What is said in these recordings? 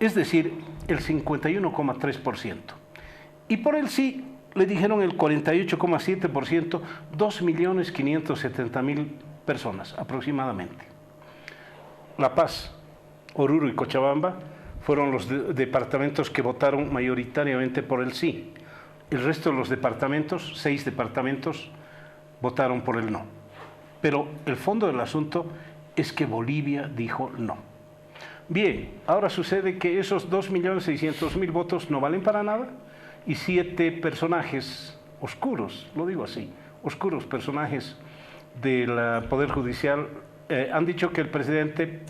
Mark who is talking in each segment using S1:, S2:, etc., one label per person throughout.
S1: es decir, el 51,3%. Y por el sí le dijeron el 48,7%, 2.570.000 personas aproximadamente. La Paz, Oruro y Cochabamba fueron los departamentos que votaron mayoritariamente por el sí. El resto de los departamentos, 6 departamentos, votaron por el no. Pero el fondo del asunto es que Bolivia dijo no. Bien, ahora sucede que esos 2.600.000 votos no valen para nada y 7 personajes oscuros, lo digo así, oscuros personajes del Poder Judicial han dicho que el presidente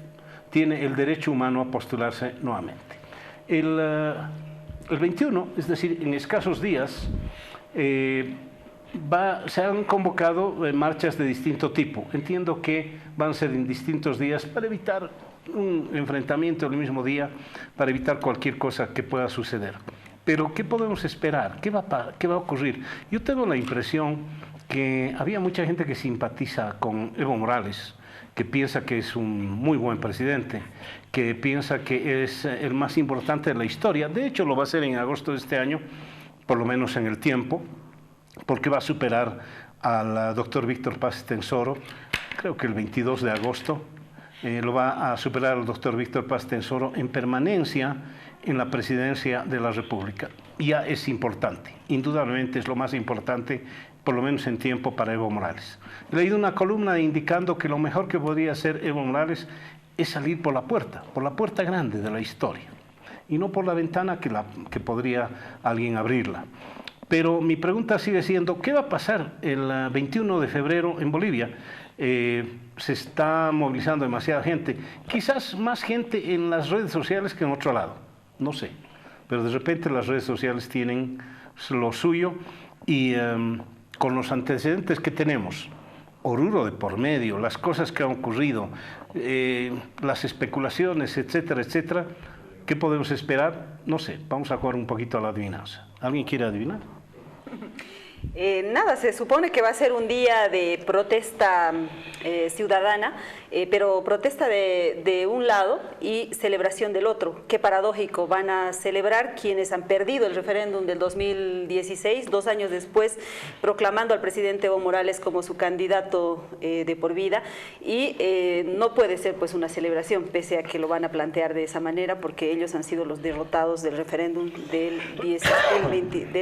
S1: tiene el derecho humano a postularse nuevamente. El 21, es decir, en escasos días, se han convocado marchas de distinto tipo. Entiendo que van a ser en distintos días para evitar un enfrentamiento el mismo día, para evitar cualquier cosa que pueda suceder. Pero, ¿qué podemos esperar? ¿Qué va a ocurrir? Yo tengo la impresión que había mucha gente que simpatiza con Evo Morales, que piensa que es un muy buen presidente, que piensa que es el más importante de la historia. De hecho, lo va a ser en agosto de este año, por lo menos en el tiempo, porque va a superar al doctor Víctor Paz Estenssoro, creo que el 22 de agosto, lo va a superar al doctor Víctor Paz Estenssoro en permanencia en la presidencia de la República. Ya es importante, indudablemente es lo más importante, por lo menos en tiempo, para Evo Morales. He leído una columna indicando que lo mejor que podría hacer Evo Morales es salir por la puerta grande de la historia, y no por la ventana que podría alguien abrirla. Pero mi pregunta sigue siendo, ¿qué va a pasar el 21 de febrero en Bolivia? Se está movilizando demasiada gente, quizás más gente en las redes sociales que en otro lado, no sé, pero de repente las redes sociales tienen lo suyo y con los antecedentes que tenemos, Oruro de por medio, las cosas que han ocurrido, las especulaciones, etcétera, etcétera, ¿qué podemos esperar? No sé, vamos a jugar un poquito a la adivinanza. ¿Alguien quiere adivinar?
S2: Nada, se supone que va a ser un día de protesta ciudadana, pero protesta de un lado y celebración del otro. Qué paradójico, van a celebrar quienes han perdido el referéndum del 2016, 2 años después, proclamando al presidente Evo Morales como su candidato de por vida, y no puede ser pues una celebración, pese a que lo van a plantear de esa manera, porque ellos han sido los derrotados del referéndum del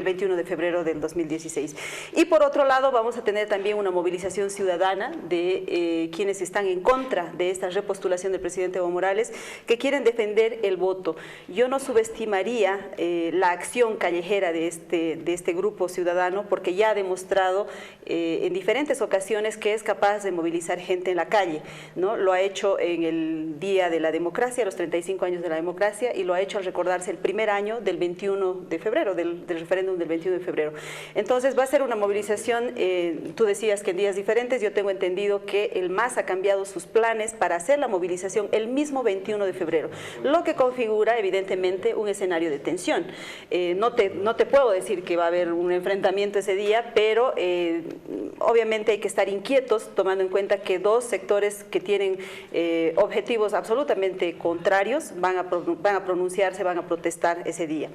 S2: 21 de febrero del 2016. Y por otro lado vamos a tener también una movilización ciudadana de quienes están en contra de esta repostulación del presidente Evo Morales, que quieren defender el voto. Yo no subestimaría la acción callejera de este grupo ciudadano, porque ya ha demostrado en diferentes ocasiones que es capaz de movilizar gente en la calle, ¿no? Lo ha hecho en el Día de la Democracia, los 35 años de la democracia, y lo ha hecho al recordarse el primer año del 21 de febrero, del referéndum del 21 de febrero. Entonces va a ser una movilización, tú decías que en días diferentes, yo tengo entendido que el MAS ha cambiado sus planes para hacer la movilización el mismo 21 de febrero, lo que configura evidentemente un escenario de tensión. No te puedo decir que va a haber un enfrentamiento ese día, pero obviamente hay que estar inquietos, tomando en cuenta que dos sectores que tienen objetivos absolutamente contrarios van a pronunciarse, van a protestar ese día.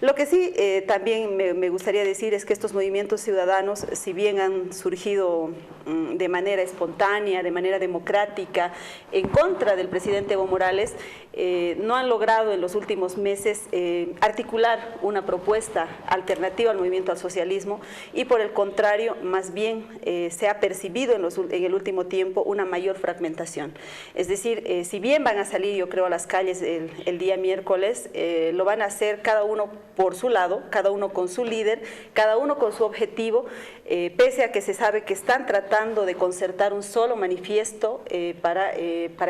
S2: Lo que sí también me gustaría decir es que estos movimientos ciudadanos, si bien han surgido de manera espontánea, de manera democrática, en contra del presidente Evo Morales, no han logrado en los últimos meses articular una propuesta alternativa al movimiento al socialismo, y por el contrario, más bien se ha percibido en el último tiempo una mayor fragmentación. Es decir, si bien van a salir, yo creo, a las calles el día miércoles, lo van a hacer cada uno por su lado, cada uno con su líder, cada uno con su objetivo, pese a que se sabe que están tratando de concertar un solo manifiesto para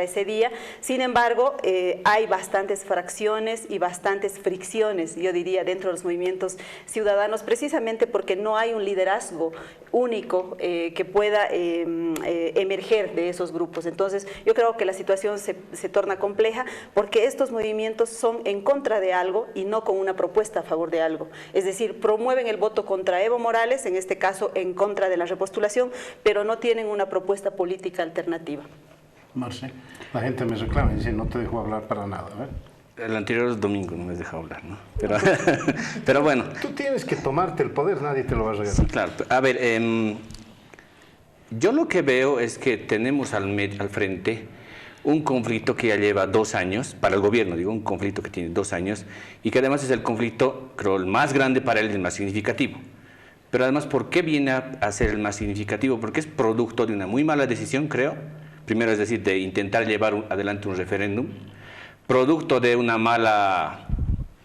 S2: ese día. Sin embargo, hay bastantes fracciones y bastantes fricciones, yo diría, dentro de los movimientos ciudadanos, precisamente porque no hay un liderazgo único que pueda emerger de esos grupos. Entonces, yo creo que la situación se torna compleja, porque estos movimientos son en contra de algo y no con una propuesta a favor de algo. Es decir, promueven el voto contra Evo Morales, en este caso en contra de la repostulación, pero no tienen una propuesta política alternativa.
S1: Marce, la gente me reclama y dice, no te dejo hablar para nada, ¿ver?
S3: El anterior domingo no me has dejado hablar, ¿no? Pero bueno.
S1: Tú tienes que tomarte el poder, nadie te lo va a regalar.
S3: Sí, claro. A ver, yo lo que veo es que tenemos al frente un conflicto que ya lleva 2 años, para el gobierno, digo, un conflicto que tiene 2 años, y que además es el conflicto, creo, el más grande para él y el más significativo. Pero además, ¿por qué viene a ser el más significativo? Porque es producto de una muy mala decisión, creo. Primero, es decir, de intentar llevar adelante un referéndum, producto de una mala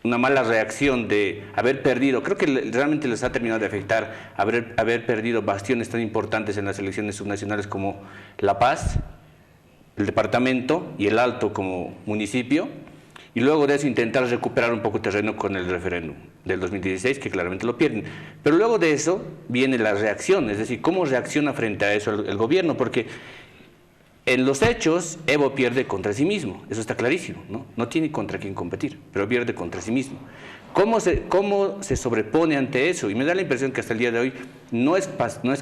S3: reacción de haber perdido, creo que realmente les ha terminado de afectar haber perdido bastiones tan importantes en las elecciones subnacionales como La Paz, el departamento y el Alto como municipio, y luego de eso intentar recuperar un poco terreno con el referéndum del 2016, que claramente lo pierden. Pero luego de eso viene la reacción, es decir, cómo reacciona frente a eso el gobierno, porque en los hechos Evo pierde contra sí mismo, eso está clarísimo, ¿no? No tiene contra quién competir, pero pierde contra sí mismo. ¿Cómo se sobrepone ante eso? Y me da la impresión que hasta el día de hoy no es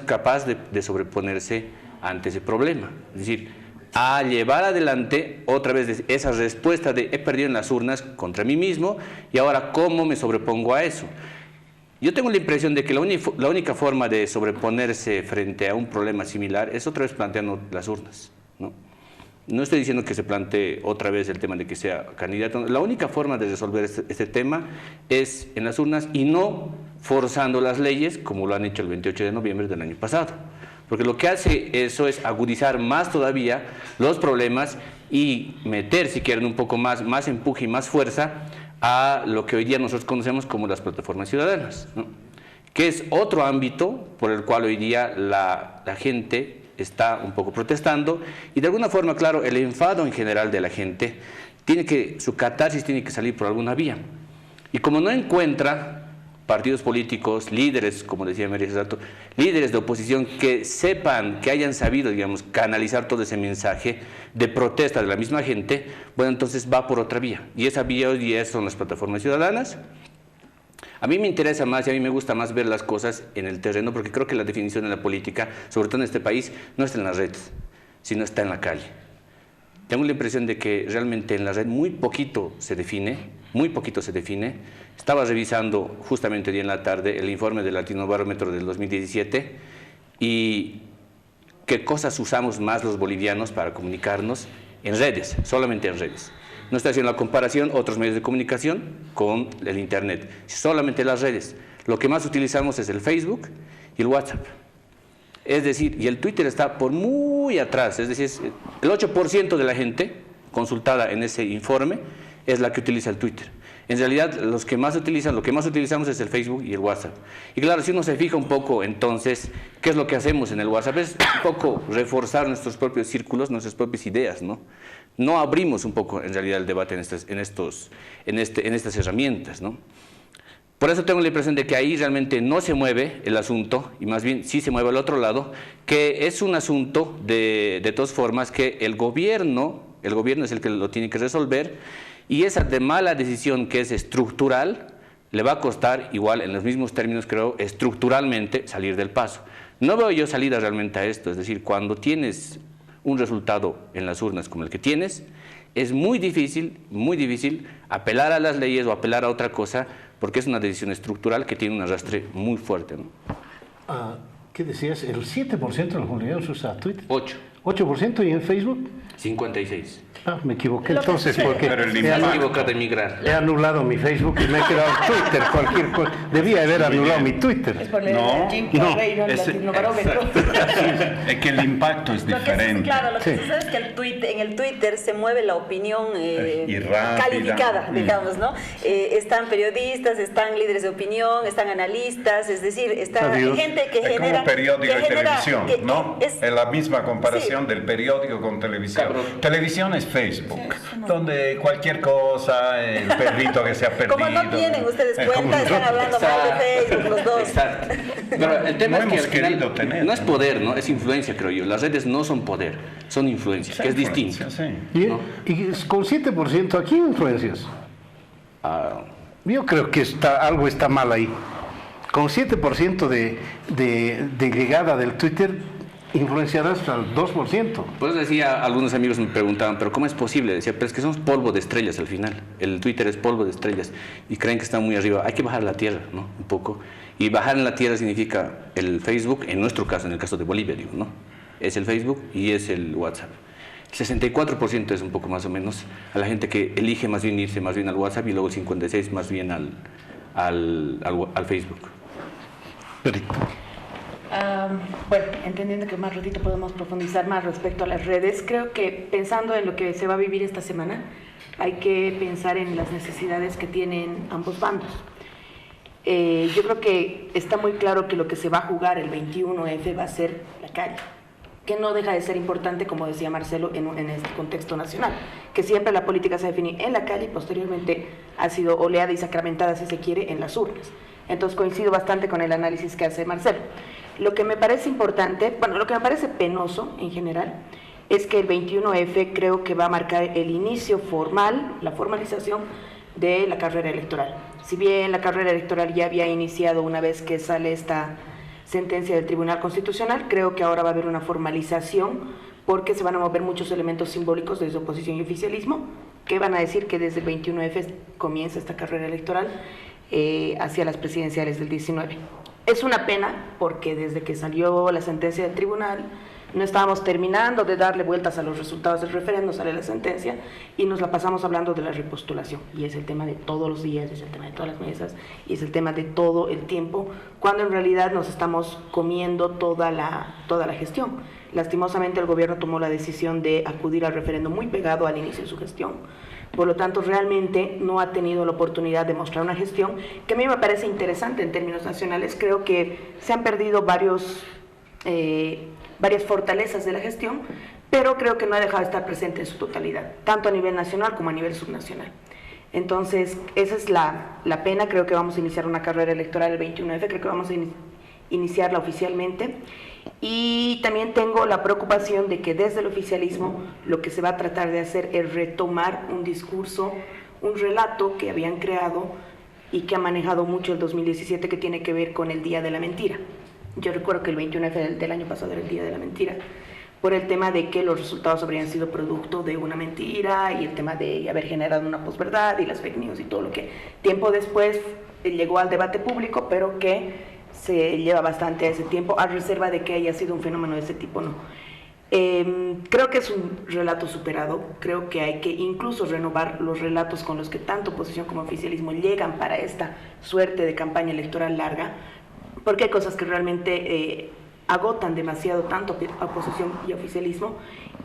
S3: capaz de sobreponerse ante ese problema. Es decir, a llevar adelante otra vez esa respuesta de he perdido en las urnas contra mí mismo y ahora ¿cómo me sobrepongo a eso? Yo tengo la impresión de que la única forma de sobreponerse frente a un problema similar es otra vez planteando las urnas, ¿no? No estoy diciendo que se plantee otra vez el tema de que sea candidato. La única forma de resolver este tema es en las urnas y no forzando las leyes como lo han hecho el 28 de noviembre del año pasado. Porque lo que hace eso es agudizar más todavía los problemas y meter, si quieren, un poco más empuje y más fuerza a lo que hoy día nosotros conocemos como las plataformas ciudadanas, ¿no? Que es otro ámbito por el cual hoy día la gente está un poco protestando y de alguna forma, claro, el enfado en general de la gente su catarsis tiene que salir por alguna vía. Y como no encuentra partidos políticos, líderes, como decía María César, líderes de oposición que sepan, que hayan sabido, digamos, canalizar todo ese mensaje de protesta de la misma gente, bueno, entonces va por otra vía. Y esa vía hoy día son las plataformas ciudadanas. A mí me interesa más y a mí me gusta más ver las cosas en el terreno, porque creo que la definición de la política, sobre todo en este país, no está en las redes, sino está en la calle. Tengo la impresión de que realmente en la red muy poquito se define, muy poquito se define. Estaba revisando justamente hoy en la tarde el informe del Latinobarómetro del 2017 y qué cosas usamos más los bolivianos para comunicarnos en redes, solamente en redes. No estoy haciendo la comparación otros medios de comunicación con el Internet, solamente las redes. Lo que más utilizamos es el Facebook y el WhatsApp. Es decir, y el Twitter está por muy atrás, es decir, el 8% de la gente consultada en ese informe es la que utiliza el Twitter. En realidad, lo que más utilizamos es el Facebook y el WhatsApp. Y claro, si uno se fija un poco, entonces, ¿qué es lo que hacemos en el WhatsApp? Es un poco reforzar nuestros propios círculos, nuestras propias ideas, ¿no? No abrimos un poco, en realidad, el debate en estas herramientas, ¿no? Por eso tengo la impresión de que ahí realmente no se mueve el asunto, y más bien sí se mueve al otro lado, que es un asunto de todas formas que el gobierno es el que lo tiene que resolver, y esa de mala decisión que es estructural, le va a costar igual, en los mismos términos creo, estructuralmente salir del paso. No veo yo salida realmente a esto, es decir, cuando tienes un resultado en las urnas como el que tienes, es muy difícil apelar a las leyes o apelar a otra cosa, porque es una decisión estructural que tiene un arrastre muy fuerte, ¿no?
S1: ¿Qué decías? ¿El 7% de los bolivianos usa Twitter?
S3: 8%.
S1: ¿Y en Facebook?
S3: 56%.
S1: Me equivoqué entonces porque he anulado mi Facebook y me he quedado en Twitter, cualquier cosa. Debía haber anulado mi Twitter.
S4: Es por Jim Carrey, el Latinobarómetro.
S5: Es que el impacto es diferente.
S2: Claro, lo que sucede es que en el Twitter se mueve la opinión calificada, digamos, ¿no? Están periodistas, están líderes de opinión, están analistas, es decir, está gente que genera...
S5: Es como periódico y televisión, ¿no? Es la misma comparación del periódico con televisión. Televisión es Facebook, donde cualquier cosa, el perrito que se ha perdido.
S2: Como no tienen ustedes cuenta, están hablando mal de Facebook los dos.
S3: Exacto. Pero el tema es que al final no es poder, ¿no? Es influencia, creo yo. Las redes no son poder, son influencia, que es distinto.
S5: Sí.
S1: ¿No? Y con 7%, ¿a quién influencias? Yo creo que algo está mal ahí. Con 7% de llegada del Twitter, influenciarás al 2%.
S3: Pues decía, algunos amigos me preguntaban, ¿pero cómo es posible? Decía, pero es que somos polvo de estrellas al final. El Twitter es polvo de estrellas y creen que está muy arriba. Hay que bajar la tierra, ¿no? Un poco. Y bajar en la tierra significa el Facebook, en nuestro caso, en el caso de Bolivia, digo, ¿no? Es el Facebook y es el WhatsApp. El 64% es un poco más o menos a la gente que elige más bien irse más bien al WhatsApp y luego el 56% más bien al Facebook.
S1: Perfecto.
S4: Bueno, entendiendo que más ratito podemos profundizar más respecto a las redes, creo que pensando en lo que se va a vivir esta semana, hay que pensar en las necesidades que tienen ambos bandos. Yo creo que está muy claro que lo que se va a jugar el 21F va a ser la calle, que no deja de ser importante, como decía Marcelo, en este contexto nacional, que siempre la política se define en la calle y posteriormente ha sido oleada y sacramentada, si se quiere, en las urnas. Entonces coincido bastante con el análisis que hace Marcelo. Lo que me parece importante, bueno, lo que me parece penoso en general, es que el 21F creo que va a marcar el inicio formal, la formalización de la carrera electoral. Si bien la carrera electoral ya había iniciado una vez que sale esta sentencia del Tribunal Constitucional, creo que ahora va a haber una formalización porque se van a mover muchos elementos simbólicos desde oposición y oficialismo que van a decir que desde el 21F comienza esta carrera electoral hacia las presidenciales del 19. Es una pena porque desde que salió la sentencia del tribunal no estábamos terminando de darle vueltas a los resultados del referéndum, sale la sentencia y nos la pasamos hablando de la repostulación, y es el tema de todos los días, es el tema de todas las mesas y es el tema de todo el tiempo, cuando en realidad nos estamos comiendo toda la gestión. Lastimosamente el gobierno tomó la decisión de acudir al referéndum muy pegado al inicio de su gestión. Por lo tanto, realmente no ha tenido la oportunidad de mostrar una gestión que a mí me parece interesante en términos nacionales. Creo que se han perdido varias fortalezas de la gestión, pero creo que no ha dejado de estar presente en su totalidad, tanto a nivel nacional como a nivel subnacional. Entonces, esa es la pena. Creo que vamos a iniciar una carrera electoral el 21F, creo que vamos a iniciarla oficialmente. Y también tengo la preocupación de que desde el oficialismo lo que se va a tratar de hacer es retomar un discurso, un relato que habían creado y que ha manejado mucho el 2017, que tiene que ver con el Día de la Mentira. Yo recuerdo que el 21F del año pasado era el Día de la Mentira, por el tema de que los resultados habrían sido producto de una mentira y el tema de haber generado una posverdad y las fake news y todo lo que tiempo después llegó al debate público, pero que se lleva bastante a ese tiempo, a reserva de que haya sido un fenómeno de ese tipo, no. Creo que es un relato superado, creo que hay que incluso renovar los relatos con los que tanto oposición como oficialismo llegan para esta suerte de campaña electoral larga, porque hay cosas que realmente agotan demasiado tanto oposición y oficialismo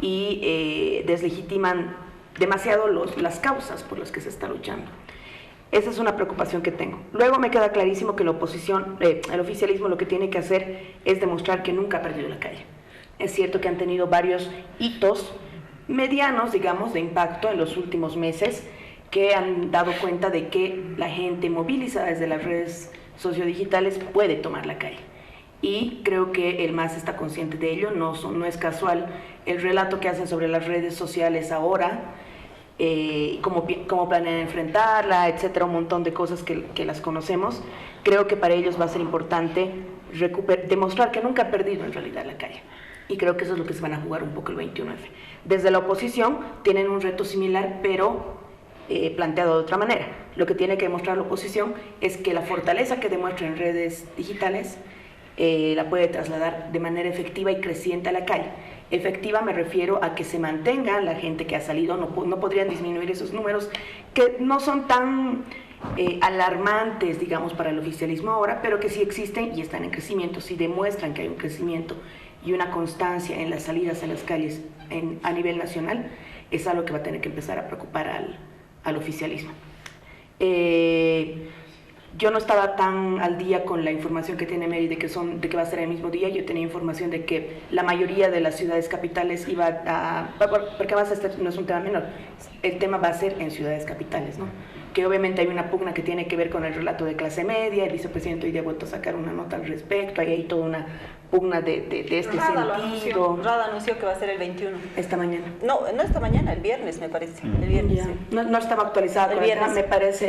S4: y deslegitiman demasiado las causas por las que se está luchando. Esa es una preocupación que tengo. Luego me queda clarísimo que la oposición, el oficialismo lo que tiene que hacer es demostrar que nunca ha perdido la calle. Es cierto que han tenido varios hitos medianos, digamos, de impacto en los últimos meses, que han dado cuenta de que la gente movilizada desde las redes sociodigitales puede tomar la calle. Y creo que el MAS está consciente de ello, no es casual el relato que hacen sobre las redes sociales ahora, cómo planean enfrentarla, etcétera, un montón de cosas que las conocemos. Creo que para ellos va a ser importante demostrar que nunca han perdido en realidad la calle. Y creo que eso es lo que se van a jugar un poco el 21F. Desde la oposición tienen un reto similar, pero planteado de otra manera. Lo que tiene que demostrar la oposición es que la fortaleza que demuestra en redes digitales la puede trasladar de manera efectiva y creciente a la calle. Efectiva me refiero a que se mantenga la gente que ha salido, no podrían disminuir esos números que no son tan alarmantes, digamos, para el oficialismo ahora, pero que sí existen y están en crecimiento, sí demuestran que hay un crecimiento y una constancia en las salidas a las calles a nivel nacional. Es algo que va a tener que empezar a preocupar al oficialismo. Yo no estaba tan al día con la información que tiene Mary de que va a ser el mismo día. Yo tenía información de que la mayoría de las ciudades capitales porque no es un tema menor, el tema va a ser en ciudades capitales, ¿no? Que obviamente hay una pugna que tiene que ver con el relato de clase media. El vicepresidente hoy día ha vuelto a sacar una nota al respecto, hay toda pugna de este sentido.
S2: Rada anunció que va a ser el 21.
S4: Esta mañana.
S2: No esta mañana, el viernes me parece. El viernes, sí.
S4: No estaba actualizada,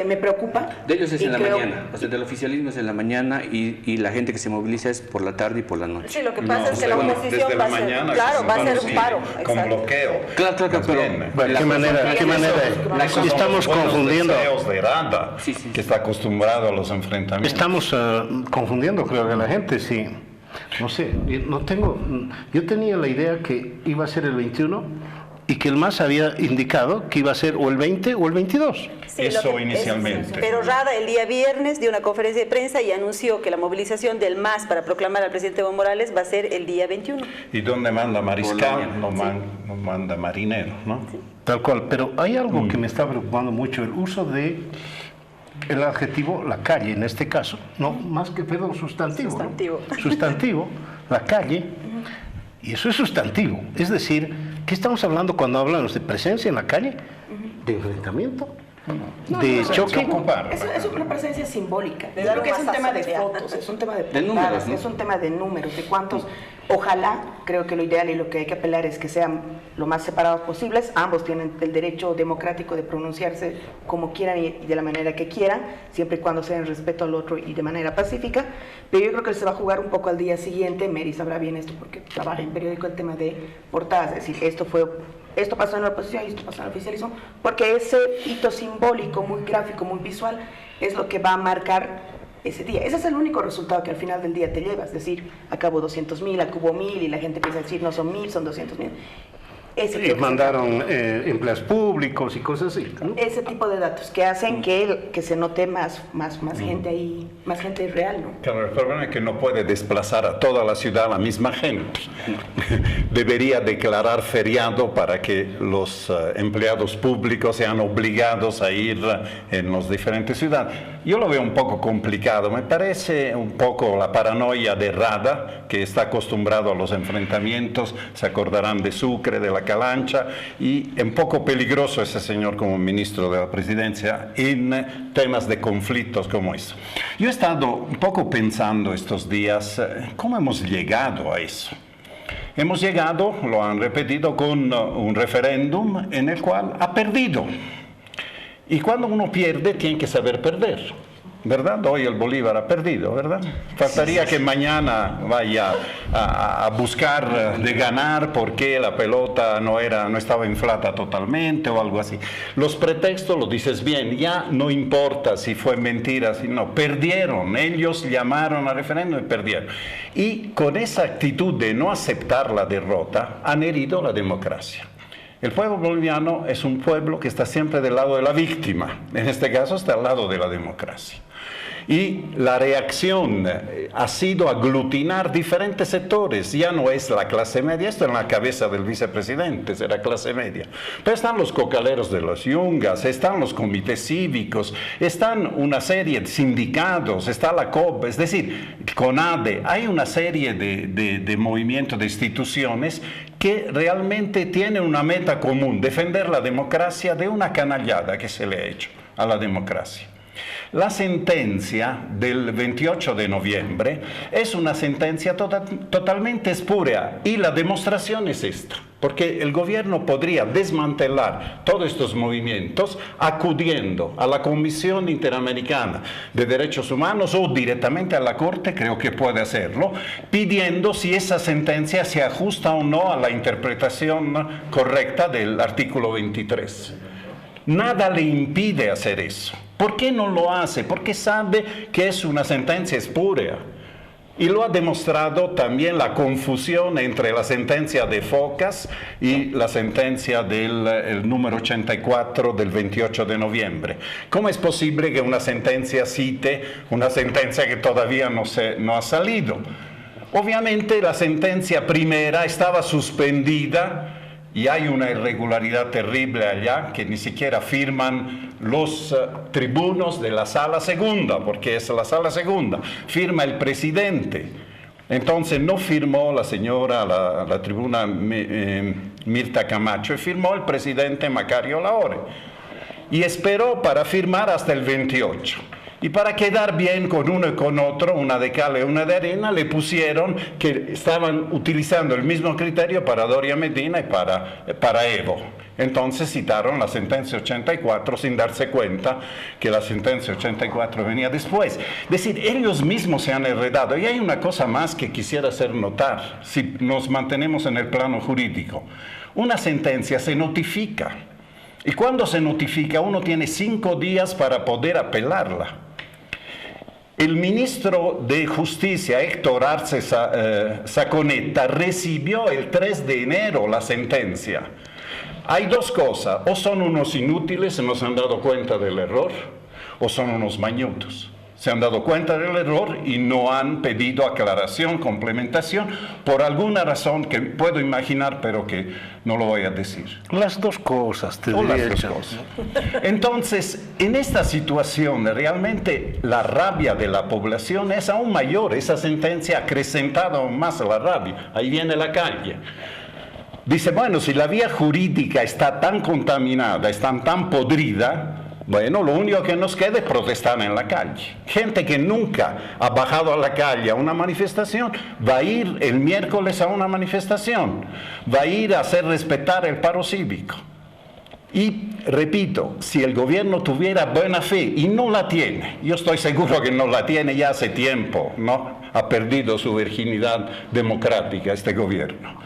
S4: me preocupa.
S3: De ellos es en la mañana, o sea, del oficialismo es en la mañana y la gente que se moviliza es por la tarde y por la noche.
S2: Sí, lo que pasa es que la oposición va a ser un paro.
S5: Con bloqueo.
S3: Claro, pero
S1: ¿qué manera? Estamos confundiendo.
S5: De Rada, que está acostumbrado a los enfrentamientos. Estamos
S1: confundiendo, creo que la gente, sí. No sé, yo tenía la idea que iba a ser el 21 y que el MAS había indicado que iba a ser o el 20 o el 22.
S2: Sí,
S5: eso inicialmente.
S2: Pero Rada el día viernes dio una conferencia de prensa y anunció que la movilización del MAS para proclamar al presidente Evo Morales va a ser el día 21.
S5: Y donde manda mariscal, no manda marinero, ¿no? Sí.
S1: Tal cual, pero hay algo que me está preocupando mucho, el uso de el adjetivo la calle, en este caso, no más que, perdón, sustantivo. ¿No? Sustantivo, la calle, y eso es sustantivo. Es decir, ¿qué estamos hablando cuando hablamos de presencia en la calle? ¿De enfrentamiento? ¿De choque?
S4: Es una presencia simbólica. Creo que es un tema de fotos, es un tema de portadas, es un tema de números, de cuántos. Ojalá, creo que lo ideal y lo que hay que apelar es que sean lo más separados posibles. Ambos tienen el derecho democrático de pronunciarse como quieran y de la manera que quieran, siempre y cuando sea en respeto al otro y de manera pacífica. Pero yo creo que se va a jugar un poco al día siguiente. Mary sabrá bien esto porque trabaja en periódico el tema de portadas, es decir, esto pasó en la oposición y esto pasó en el oficialismo, porque ese hito simbólico, muy gráfico, muy visual, es lo que va a marcar ese día. Ese es el único resultado que al final del día te llevas, es decir, acabó 200.000, acabó 1.000 y la gente empieza a decir no son 1.000, son 200.000.
S1: Y mandaron empleos públicos y cosas así, ¿no?
S4: Ese tipo de datos que hacen que se note más gente ahí, más gente real, ¿no?
S5: Claro, el problema es que no puede desplazar a toda la ciudad la misma gente. Debería declarar feriado para que los empleados públicos sean obligados a ir en las diferentes ciudades. Yo lo veo un poco complicado, me parece un poco la paranoia de Rada, que está acostumbrado a los enfrentamientos, se acordarán de Sucre, de la Calancha, y un poco peligroso ese señor como ministro de la presidencia en temas de conflictos como eso. Yo he estado un poco pensando estos días, ¿cómo hemos llegado a eso? Hemos llegado, lo han repetido, con un referéndum en el cual ha perdido. Y cuando uno pierde, tiene que saber perder, ¿verdad? Hoy el Bolívar ha perdido, ¿verdad? Faltaría que mañana vaya a buscar de ganar porque la pelota no estaba inflada totalmente o algo así. Los pretextos, lo dices bien, ya no importa si fue mentira, si no, perdieron, ellos llamaron al referéndum y perdieron. Y con esa actitud de no aceptar la derrota, han herido la democracia. El pueblo boliviano es un pueblo que está siempre del lado de la víctima, en este caso está al lado de la democracia. Y la reacción ha sido aglutinar diferentes sectores, ya no es la clase media, esto en la cabeza del vicepresidente, será clase media. Pero están los cocaleros de los yungas, están los comités cívicos, están una serie de sindicatos, está la COP, es decir, CONADE, hay una serie de movimientos, de instituciones que realmente tienen una meta común, defender la democracia de una canallada que se le ha hecho a la democracia. La sentencia del 28 de noviembre es una sentencia totalmente espúrea y la demostración es esta, porque el gobierno podría desmantelar todos estos movimientos acudiendo a la Comisión Interamericana de Derechos Humanos o directamente a la Corte, creo que puede hacerlo, pidiendo si esa sentencia se ajusta o no a la interpretación correcta del artículo 23. Nada le impide hacer eso. ¿Por qué no lo hace? Porque sabe que es una sentencia espúrea. Y lo ha demostrado también la confusión entre la sentencia de Focas y la sentencia del número 84 del 28 de noviembre. ¿Cómo es posible que una sentencia cite una sentencia que todavía no ha salido? Obviamente la sentencia primera estaba suspendida y hay una irregularidad terrible allá que ni siquiera firman los tribunos de la sala segunda, porque es la sala segunda, firma el presidente. Entonces no firmó la señora, la tribuna Mirta Camacho, firmó el presidente Macario Laure y esperó para firmar hasta el 28. Y para quedar bien con uno y con otro, una de cal y una de arena, le pusieron que estaban utilizando el mismo criterio para Doria Medina y para Evo. Entonces citaron la sentencia 84 sin darse cuenta que la sentencia 84 venía después. Es decir, ellos mismos se han enredado. Y hay una cosa más que quisiera hacer notar, si nos mantenemos en el plano jurídico. Una sentencia se notifica. Y cuando se notifica, uno tiene 5 días para poder apelarla. El ministro de Justicia, Héctor Arce Saconeta, recibió el 3 de enero la sentencia. Hay dos cosas, o son unos inútiles, se nos han dado cuenta del error, o son unos mañutos. Se han dado cuenta del error y no han pedido aclaración, complementación, por alguna razón que puedo imaginar, pero que no lo voy a decir.
S1: Las dos cosas, te diría.
S5: Las dos cosas. Entonces, en esta situación, realmente la rabia de la población es aún mayor. Esa sentencia ha acrecentado aún más la rabia. Ahí viene la calle. Dice, bueno, si la vía jurídica está tan contaminada, está tan podrida, bueno, lo único que nos queda es protestar en la calle. Gente que nunca ha bajado a la calle a una manifestación, va a ir el miércoles a una manifestación, va a ir a hacer respetar el paro cívico. Y repito, si el gobierno tuviera buena fe, y no la tiene, yo estoy seguro que no la tiene ya hace tiempo, ¿no? Ha perdido su virginidad democrática este gobierno.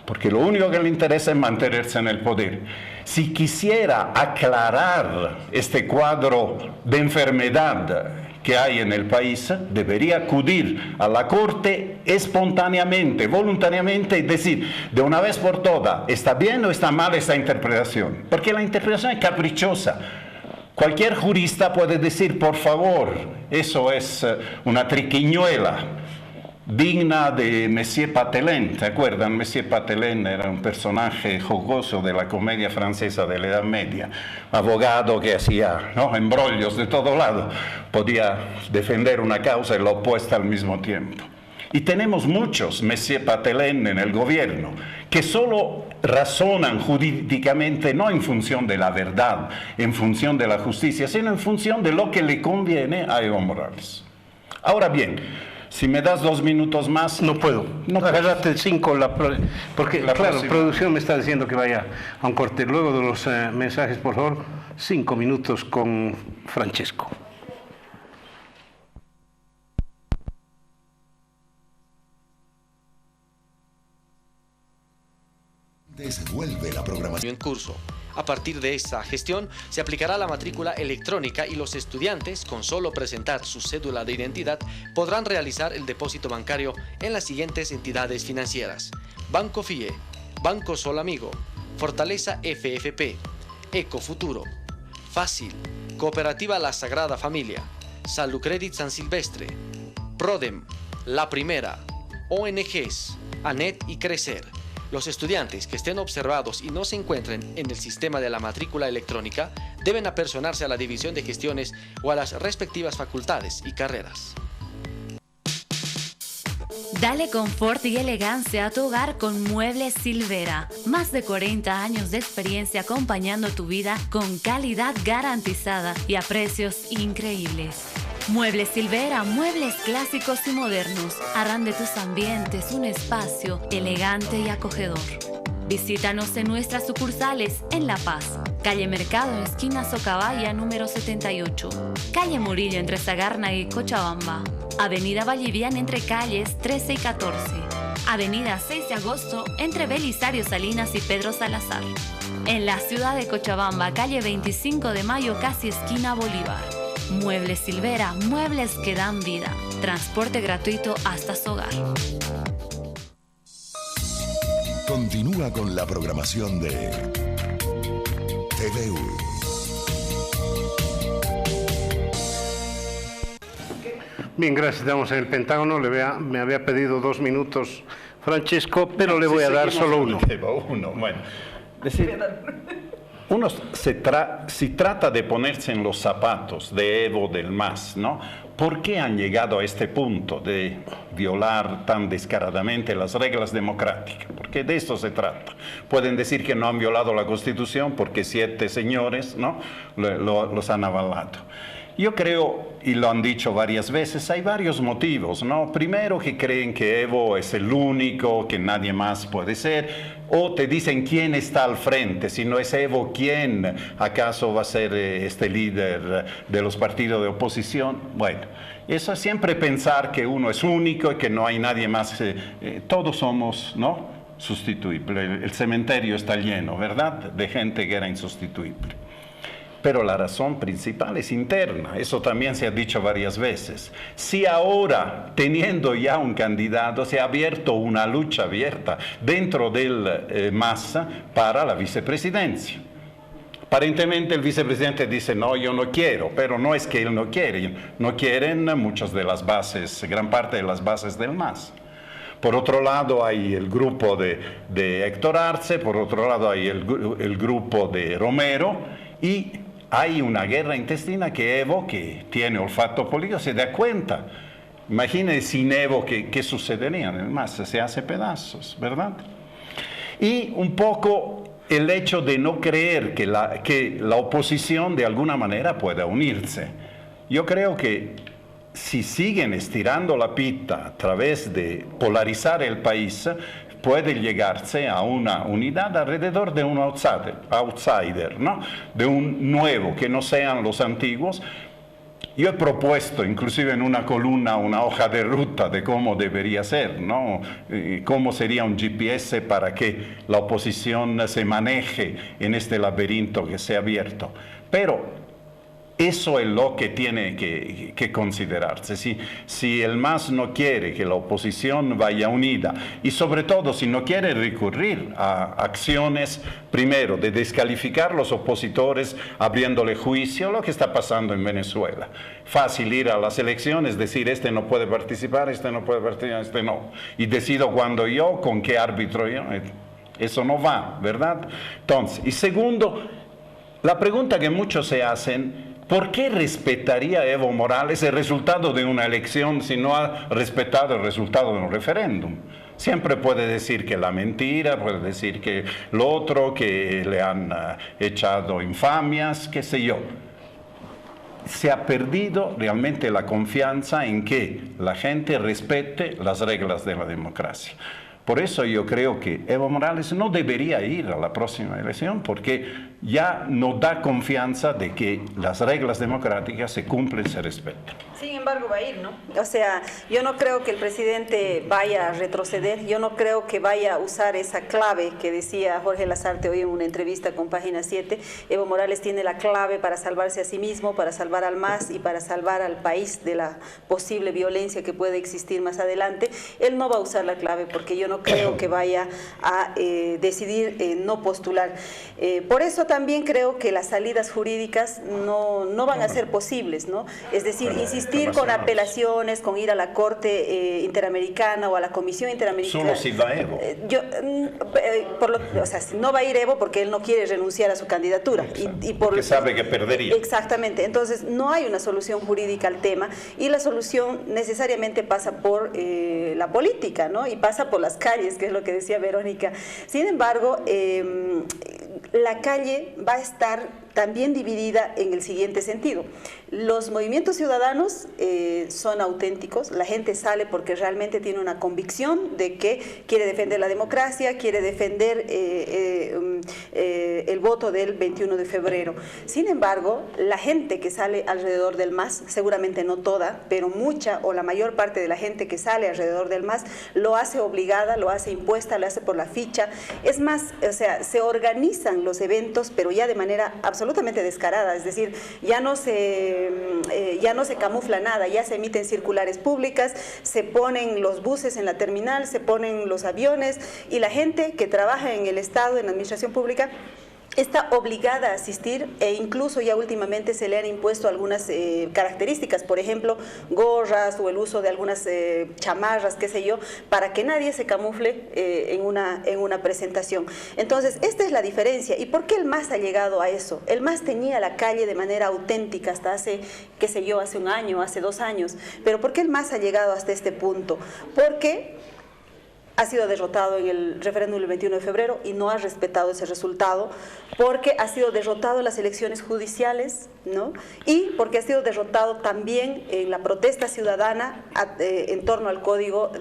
S5: Porque lo único que le interesa es mantenerse en el poder. Si quisiera aclarar este cuadro de enfermedad que hay en el país, debería acudir a la Corte espontáneamente, voluntariamente, y decir, de una vez por todas, ¿está bien o está mal esta interpretación? Porque la interpretación es caprichosa. Cualquier jurista puede decir, por favor, eso es una triquiñuela digna de Monsieur Patelin. ¿Se acuerdan? Monsieur Patelin era un personaje jocoso de la comedia francesa de la Edad Media, abogado que hacía, ¿no?, embrollos de todo lado, podía defender una causa y la opuesta al mismo tiempo. Y tenemos muchos Monsieur Patelin en el gobierno que solo razonan jurídicamente no en función de la verdad, en función de la justicia, sino en función de lo que le conviene a Evo Morales. Ahora bien, si me das 2 minutos más...
S1: No puedo. No, agárrate 5, porque
S5: la
S1: claro,
S5: próxima.
S1: producción me está diciendo que vaya a un corte. Luego de los mensajes, por favor, 5 minutos con Francesco.
S6: Vuelve la programación en curso. A partir de esta gestión se aplicará la matrícula electrónica y los estudiantes, con solo presentar su cédula de identidad, podrán realizar el depósito bancario en las siguientes entidades financieras: Banco FIE, Banco Sol Amigo, Fortaleza FFP, Ecofuturo, Fácil, Cooperativa La Sagrada Familia, Salucredit San Silvestre, Prodem, La Primera, ONGs, ANET y Crecer. Los estudiantes que estén observados y no se encuentren en el sistema de la matrícula electrónica deben apersonarse a la División de Gestiones o a las respectivas facultades y carreras.
S7: Dale confort y elegancia a tu hogar con Muebles Silvera. Más de 40 años de experiencia acompañando tu vida con calidad garantizada y a precios increíbles. Muebles Silvera, muebles clásicos y modernos, harán de tus ambientes un espacio elegante y acogedor. Visítanos en nuestras sucursales en La Paz, calle Mercado, esquina Socabaya, número 78, calle Murillo, entre Sagarna y Cochabamba, avenida Valliviana, entre calles 13 y 14, avenida 6 de agosto, entre Belisario Salinas y Pedro Salazar. En la ciudad de Cochabamba, calle 25 de Mayo, casi esquina Bolívar. Muebles Silvera, muebles que dan vida. Transporte gratuito hasta su hogar.
S8: Continúa con la programación de TVU.
S1: Bien, gracias. Estamos en el Pentágono. Me había pedido 2 minutos Francesco, pero le voy a dar solo uno.
S5: Bueno, decir, uno si trata de ponerse en los zapatos de Evo, del MAS, ¿no? ¿Por qué han llegado a este punto de violar tan descaradamente las reglas democráticas? Porque de esto se trata. Pueden decir que no han violado la Constitución porque 7 señores, ¿no?, los han avalado. Yo creo, y lo han dicho varias veces, hay varios motivos, ¿no? Primero, que creen que Evo es el único, que nadie más puede ser, o te dicen quién está al frente, si no es Evo, ¿quién acaso va a ser este líder de los partidos de oposición? Bueno, eso es siempre pensar que uno es único y que no hay nadie más, todos somos, ¿no?, sustituibles. El cementerio está lleno, ¿verdad?, de gente que era insustituible. Pero la razón principal es interna, eso también se ha dicho varias veces. Si ahora, teniendo ya un candidato, se ha abierto una lucha abierta dentro del MAS para la vicepresidencia. Aparentemente el vicepresidente dice, no, yo no quiero, pero no es que él no quiere, no quieren muchas de las bases, gran parte de las bases del MAS. Por otro lado hay el grupo de Héctor Arce, por otro lado hay el grupo de Romero, y hay una guerra intestina que Evo, que tiene olfato político, se da cuenta. Imagínense sin Evo qué sucedería en el MAS, se hace pedazos, ¿verdad? Y un poco el hecho de no creer que la oposición de alguna manera pueda unirse. Yo creo que si siguen estirando la pita a través de polarizar el país, puede llegarse a una unidad alrededor de un outsider, ¿no?, de un nuevo, que no sean los antiguos. Yo he propuesto, inclusive en una columna, una hoja de ruta de cómo debería ser, ¿no?, cómo sería un GPS para que la oposición se maneje en este laberinto que se ha abierto. Pero eso es lo que tiene que considerarse. Si el MAS no quiere que la oposición vaya unida, y sobre todo si no quiere recurrir a acciones, primero, de descalificar a los opositores abriéndole juicio, lo que está pasando en Venezuela. Fácil ir a las elecciones, decir, este no puede participar, este no puede participar, este no. Y decido cuándo yo, con qué árbitro yo. Eso no va, ¿verdad? Entonces, y segundo, la pregunta que muchos se hacen, ¿por qué respetaría Evo Morales el resultado de una elección si no ha respetado el resultado de un referéndum? Siempre puede decir que la mentira, puede decir que lo otro, que le han echado infamias, qué sé yo. Se ha perdido realmente la confianza en que la gente respete las reglas de la democracia. Por eso yo creo que Evo Morales no debería ir a la próxima elección, porque ya no da confianza de que las reglas democráticas se cumplen y se respetan.
S2: Sin embargo, va a ir, ¿no? O sea, yo no creo que el presidente vaya a retroceder, yo no creo que vaya a usar esa clave que decía Jorge Lasarte hoy en una entrevista con Página 7. Evo Morales tiene la clave para salvarse a sí mismo, para salvar al MAS y para salvar al país de la posible violencia que puede existir más adelante. Él no va a usar la clave porque yo no creo que vaya a decidir no postular. Por eso también creo que las salidas jurídicas no van a ser posibles, ¿no? Es decir, insistir con apelaciones, con ir a la Corte Interamericana o a la Comisión Interamericana.
S5: Solo si va Evo.
S2: O sea, no va a ir Evo porque él no quiere renunciar a su candidatura.
S5: Porque sabe que perdería.
S2: Exactamente. Entonces, no hay una solución jurídica al tema y la solución necesariamente pasa por la política, ¿no? Y pasa por las calles, que es lo que decía Verónica. Sin embargo, la calle va a estar también dividida en el siguiente sentido. Los movimientos ciudadanos son auténticos, la gente sale porque realmente tiene una convicción de que quiere defender la democracia, quiere defender el voto del 21 de febrero. Sin embargo, la gente que sale alrededor del MAS, seguramente no toda, pero mucha o la mayor parte de la gente que sale alrededor del MAS lo hace obligada, lo hace impuesta, lo hace por la ficha. Es más, o sea, se organizan los eventos, pero ya de manera absolutamente descarada, es decir, ya no se camufla nada, ya se emiten circulares públicas, se ponen los buses en la terminal, se ponen los aviones y la gente que trabaja en el Estado, en la administración pública, está obligada a asistir e incluso ya últimamente se le han impuesto algunas características, por ejemplo, gorras o el uso de algunas chamarras, qué sé yo, para que nadie se camufle en una presentación. Entonces, esta es la diferencia. ¿Y por qué el MAS ha llegado a eso? El MAS tenía la calle de manera auténtica hasta hace, qué sé yo, hace un año, hace 2 años. Pero ¿por qué el MAS ha llegado hasta este punto? Porque ha sido derrotado en el referéndum del 21 de febrero y no ha respetado ese resultado porque ha sido derrotado en las elecciones judiciales, ¿no? Y porque ha sido derrotado también en la protesta ciudadana en torno al Código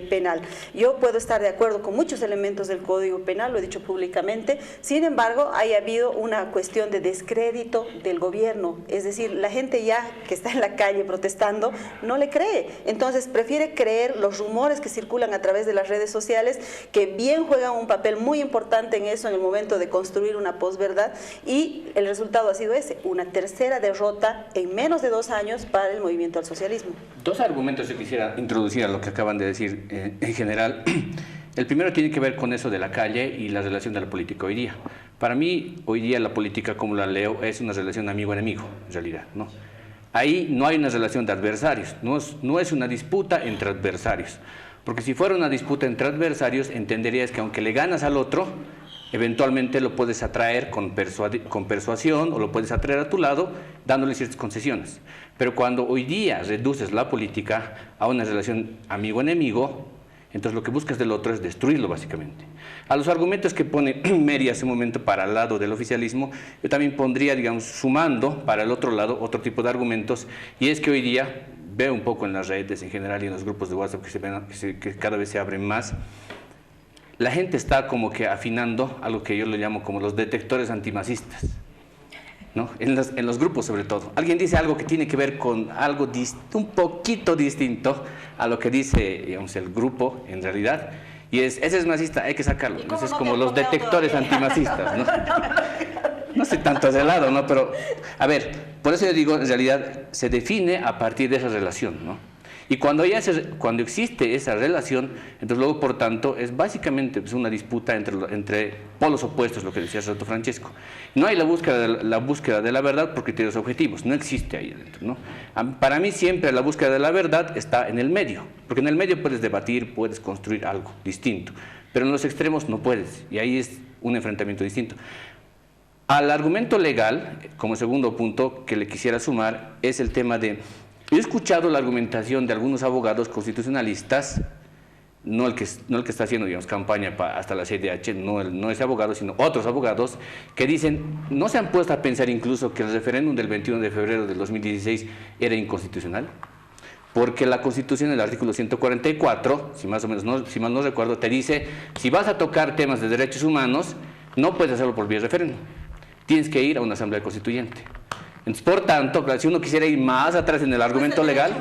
S2: Penal. Yo puedo estar de acuerdo con muchos elementos del Código Penal, lo he dicho públicamente, sin embargo, ha habido una cuestión de descrédito del gobierno, es decir, la gente ya que está en la calle protestando no le cree, entonces prefiere creer los rumores que circulan a través de las redes sociales, que bien juegan un papel muy importante en eso en el momento de construir una posverdad, y el resultado ha sido ese, una tercera derrota en menos de 2 años para el movimiento al socialismo.
S3: 2 argumentos que quisiera introducir a lo que acaban de decir en general. El primero tiene que ver con eso de la calle y la relación de la política hoy día. Para mí, hoy día la política, como la leo, es una relación amigo-enemigo, en realidad, ¿no? Ahí no hay una relación de adversarios, no es una disputa entre adversarios. Porque si fuera una disputa entre adversarios, entenderías que aunque le ganas al otro, eventualmente lo puedes atraer con persuasión o lo puedes atraer a tu lado dándole ciertas concesiones. Pero cuando hoy día reduces la política a una relación amigo-enemigo, entonces lo que buscas del otro es destruirlo básicamente. A los argumentos que pone Mary hace un momento para el lado del oficialismo, yo también pondría, digamos, sumando para el otro lado otro tipo de argumentos, y es que hoy día veo un poco en las redes en general y en los grupos de WhatsApp que cada vez se abren más, la gente está como que afinando algo que yo lo llamo como los detectores antimasistas, ¿no? En los grupos sobre todo. Alguien dice algo que tiene que ver con algo un poquito distinto a lo que dice, digamos, el grupo en realidad, y ese es masista, hay que sacarlo. Entonces, como los detectores antimasistas, ¿no? No sé tanto de ese lado, ¿no? Pero, a ver, por eso yo digo, en realidad se define a partir de esa relación, ¿no? Y cuando existe esa relación, entonces luego, por tanto, es básicamente pues, una disputa entre polos opuestos, lo que decía Soto Francesco. No hay la búsqueda de la verdad por criterios objetivos, no existe ahí adentro, ¿no? Para mí siempre la búsqueda de la verdad está en el medio, porque en el medio puedes debatir, puedes construir algo distinto, pero en los extremos no puedes, y ahí es un enfrentamiento distinto. Al argumento legal, como segundo punto que le quisiera sumar, es el tema de... Yo he escuchado la argumentación de algunos abogados constitucionalistas, no el que está haciendo, digamos, campaña hasta la CIDH, no ese abogado, sino otros abogados, que dicen, no se han puesto a pensar incluso que el referéndum del 21 de febrero del 2016 era inconstitucional, porque la Constitución, el artículo 144, si mal no recuerdo, te dice, si vas a tocar temas de derechos humanos, no puedes hacerlo por vía de referéndum, tienes que ir a una asamblea constituyente. Entonces, por tanto, si uno quisiera ir más atrás en el argumento legal,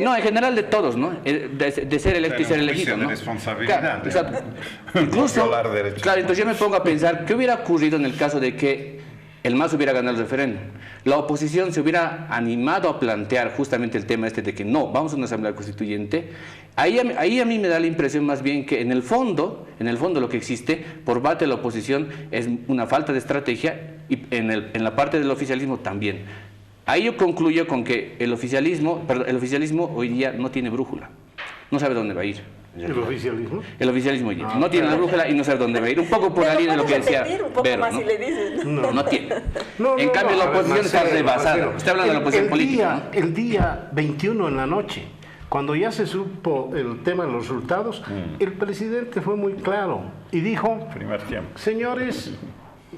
S3: no, en general de todos, ¿no? De ser electo y ser elegido, ¿no?
S5: Responsabilidad.
S3: Claro, exacto. Incluso, claro, entonces yo me pongo a pensar, ¿qué hubiera ocurrido en el caso de que el MAS hubiera ganado el referéndum? La oposición se hubiera animado a plantear justamente el tema de que no, vamos a una asamblea constituyente. Ahí a mí me da la impresión más bien que en el fondo lo que existe por parte de la oposición es una falta de estrategia, y en la parte del oficialismo también. Ahí yo concluyo con que el oficialismo hoy día no tiene brújula, no sabe dónde va a ir.
S1: ¿El oficialismo?
S3: El oficialismo no tiene la brújula y no sabe dónde va a ir. Un poco por la línea de lo que decía Vero, ¿no?
S2: Si le dices.
S3: No tiene. En cambio, la oposición está rebasada. Usted habla de la oposición política, ¿no?
S1: El día 21 en la noche, cuando ya se supo el tema de los resultados, el presidente fue muy claro y dijo, señores,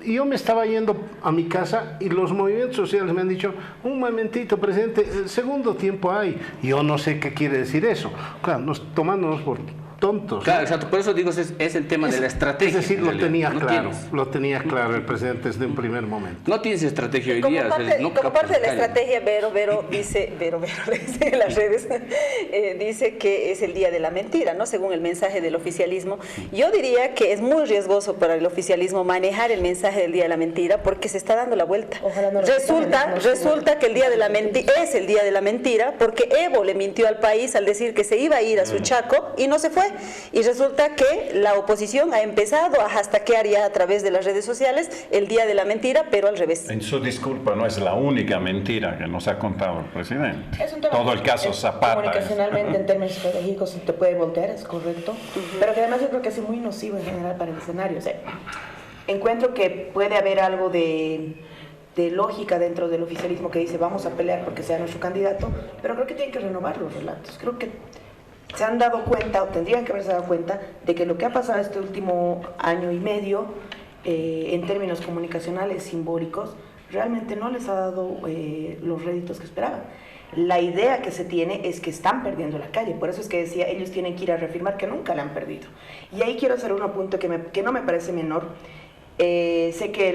S1: yo me estaba yendo a mi casa y los movimientos sociales me han dicho, un momentito, presidente, el segundo tiempo hay. Yo no sé qué quiere decir eso. Claro, tomándonos por tontos.
S3: Claro, exacto. Por eso digo, es el tema de la estrategia.
S1: Es decir, lo tenía claro el presidente desde un primer momento.
S3: No tienes estrategia hoy día.
S2: Como parte de la estrategia, Vero dice en las redes, dice que es el día de la mentira, ¿no? Según el mensaje del oficialismo. Yo diría que es muy riesgoso para el oficialismo manejar el mensaje del día de la mentira porque se está dando la vuelta. Resulta que el día de la mentira es el día de la mentira porque Evo le mintió al país al decir que se iba a ir a su Chaco y no se fue. Y resulta que la oposición ha empezado a hashtaguear ya a través de las redes sociales el día de la mentira, pero al revés.
S5: En su disculpa no es la única mentira que nos ha contado el presidente. Es un tema todo el caso Zapata.
S4: Comunicacionalmente, en términos estratégicos, se te puede voltear, es correcto. Pero que además yo creo que es muy nocivo en general para el escenario. O sea, encuentro que puede haber algo de lógica dentro del oficialismo que dice vamos a pelear porque sea nuestro candidato, pero creo que tienen que renovar los relatos. Creo que se han dado cuenta, o tendrían que haberse dado cuenta, de que lo que ha pasado este último año y medio, en términos comunicacionales simbólicos, realmente no les ha dado los réditos que esperaban. La idea que se tiene es que están perdiendo la calle, por eso es que decía, ellos tienen que ir a reafirmar que nunca la han perdido. Y ahí quiero hacer un apunte que no me parece menor. Sé que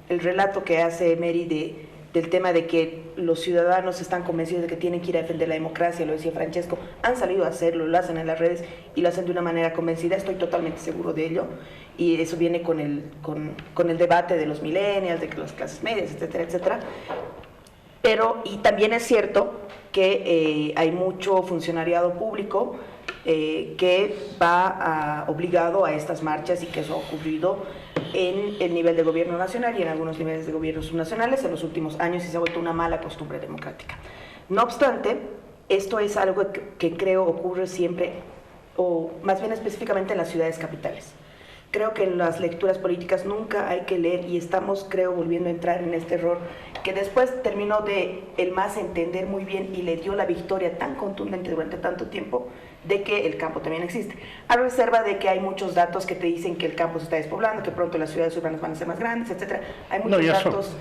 S4: el relato que hace Mary del tema de que los ciudadanos están convencidos de que tienen que ir a defender la democracia, lo decía Francesco, han salido a hacerlo, lo hacen en las redes y lo hacen de una manera convencida, estoy totalmente seguro de ello, y eso viene con el debate de los millennials, de las clases medias, etcétera, etcétera. Pero, y también es cierto que hay mucho funcionariado público que va obligado a estas marchas, y que eso ha ocurrido en el nivel de gobierno nacional y en algunos niveles de gobiernos subnacionales en los últimos años, y se ha vuelto una mala costumbre democrática. No obstante, esto es algo que creo ocurre siempre, o más bien específicamente en las ciudades capitales. Creo que en las lecturas políticas nunca hay que leer, y estamos, creo, volviendo a entrar en este error, que después terminó de el MAS entender muy bien y le dio la victoria tan contundente durante tanto tiempo de que el campo también existe. A reserva de que hay muchos datos que te dicen que el campo se está despoblando, que pronto las ciudades urbanas van a ser más grandes, etcétera. Hay muchos datos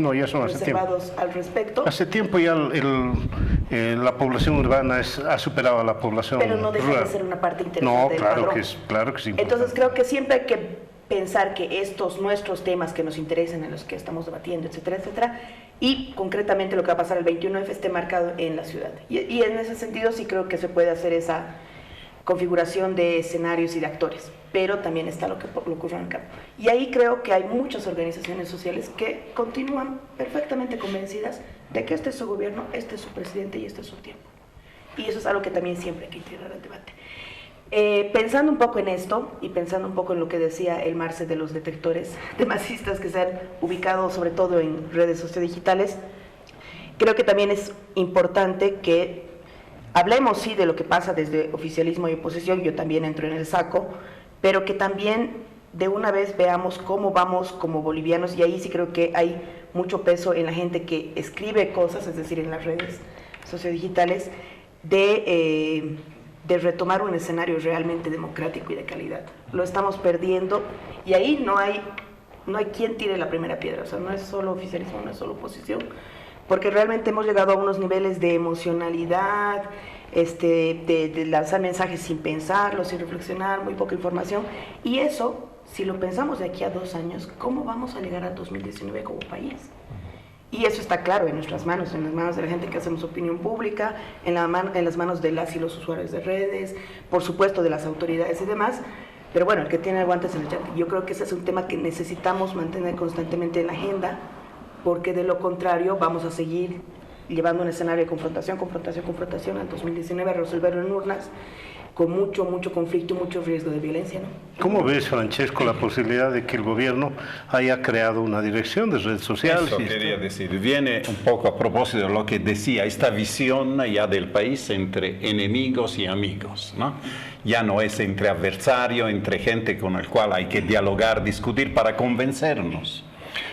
S4: reservados al respecto.
S1: Hace tiempo ya la población urbana ha superado a la población rural.
S4: Pero no deja de ser una parte interesante del padrón.
S1: Claro que sí.
S4: Entonces creo que siempre hay que pensar que nuestros temas que nos interesan, en los que estamos debatiendo, etcétera, etcétera, y concretamente lo que va a pasar el 21F esté marcado en la ciudad. Y en ese sentido sí creo que se puede hacer esa configuración de escenarios y de actores, pero también está lo que ocurre en el campo. Y ahí creo que hay muchas organizaciones sociales que continúan perfectamente convencidas de que este es su gobierno, este es su presidente y este es su tiempo. Y eso es algo que también siempre hay que integrar al debate. Pensando un poco en esto y pensando un poco en lo que decía el Marce de los detectores de masistas que se han ubicado sobre todo en redes sociodigitales, creo que también es importante que hablemos, sí, de lo que pasa desde oficialismo y oposición, yo también entro en el saco, pero que también de una vez veamos cómo vamos como bolivianos, y ahí sí creo que hay mucho peso en la gente que escribe cosas, es decir, en las redes sociodigitales, de retomar un escenario realmente democrático y de calidad. Lo estamos perdiendo, y ahí no hay quien tire la primera piedra, o sea, no es solo oficialismo, no es solo oposición, porque realmente hemos llegado a unos niveles de emocionalidad, de lanzar mensajes sin pensarlo, sin reflexionar, muy poca información, y eso, si lo pensamos de aquí a 2 años, ¿cómo vamos a llegar al 2019 como país? Y eso está claro en nuestras manos, en las manos de la gente que hacemos opinión pública, en las manos de las y los usuarios de redes, por supuesto de las autoridades y demás, pero bueno, el que tiene guantes en el chat. Yo creo que ese es un tema que necesitamos mantener constantemente en la agenda, porque de lo contrario vamos a seguir llevando un escenario de confrontación al 2019, a resolverlo en urnas, con mucho conflicto y mucho riesgo de violencia, ¿no?
S1: ¿Cómo ves, Francesco, la posibilidad de que el gobierno haya creado una dirección de redes sociales?
S5: Eso quería decir, viene un poco a propósito de lo que decía, esta visión ya del país entre enemigos y amigos, ¿no? Ya no es entre adversarios, entre gente con la cual hay que dialogar, discutir para convencernos.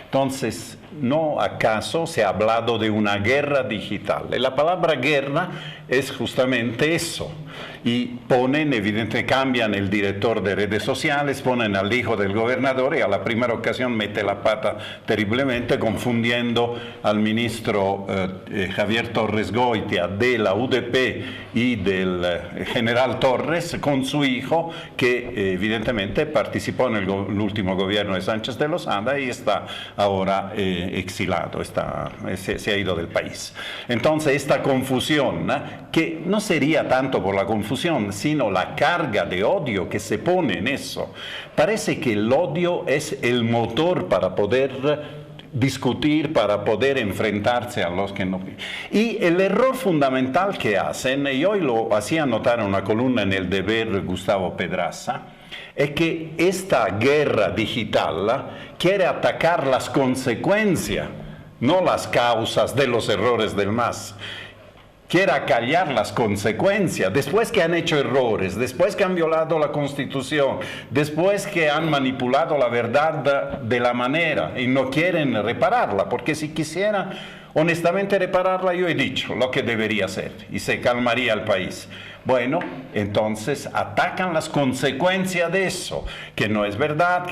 S5: Entonces, ¿no acaso se ha hablado de una guerra digital? Y la palabra guerra es justamente eso. Y ponen, evidentemente, cambian el director de redes sociales, ponen al hijo del gobernador, y a la primera ocasión mete la pata terriblemente, confundiendo al ministro Javier Torres Goitia de la UDP y del general Torres con su hijo, que evidentemente participó en el último gobierno de Sánchez de Lozada y está ahora exilado, se ha ido del país. Entonces esta confusión, que no sería tanto por la confusión, sino la carga de odio que se pone en eso. Parece que el odio es el motor para poder discutir, para poder enfrentarse a los que no. Y el error fundamental que hacen, y hoy lo hacía notar en una columna en El Deber Gustavo Pedraza, es que esta guerra digital quiere atacar las consecuencias, no las causas de los errores del MAS. Quiere acallar las consecuencias, después que han hecho errores, después que han violado la Constitución, después que han manipulado la verdad de la manera y no quieren repararla, porque si quisieran honestamente repararla, yo he dicho lo que debería ser y se calmaría el país. Bueno, entonces atacan las consecuencias de eso, que no es verdad,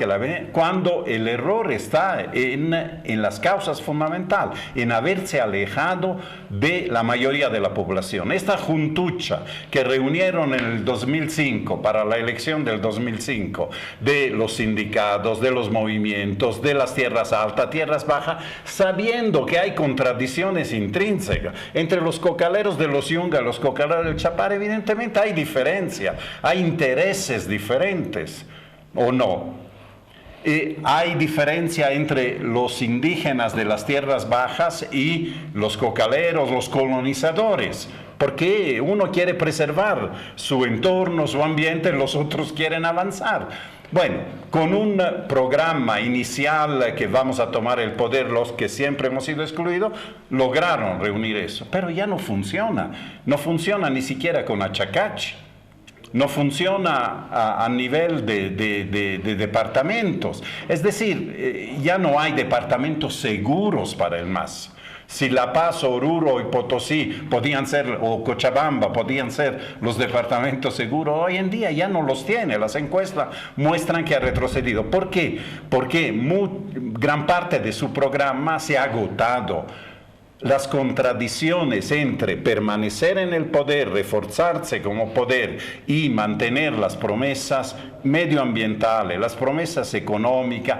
S5: cuando el error está en las causas fundamentales, en haberse alejado de la mayoría de la población. Esta juntucha que reunieron en el 2005, para la elección del 2005, de los sindicatos, de los movimientos, de las tierras altas, tierras bajas, sabiendo que hay contradicciones intrínsecas entre los cocaleros de los Yungas y los cocaleros del Chapare, evidentemente hay diferencia, hay intereses diferentes, ¿o no? Hay diferencia entre los indígenas de las tierras bajas y los cocaleros, los colonizadores, porque uno quiere preservar su entorno, su ambiente, los otros quieren avanzar. Bueno, con un programa inicial que vamos a tomar el poder los que siempre hemos sido excluidos, lograron reunir eso, pero ya no funciona ni siquiera con Achacachi. No funciona a nivel de departamentos. Es decir, ya no hay departamentos seguros para el MAS. Si La Paz, Oruro y Potosí podían ser, o Cochabamba podían ser los departamentos seguros, hoy en día ya no los tiene. Las encuestas muestran que ha retrocedido. ¿Por qué? Porque gran parte de su programa se ha agotado. Las contradicciones entre permanecer en el poder, reforzarse como poder y mantener las promesas medioambientales, las promesas económicas,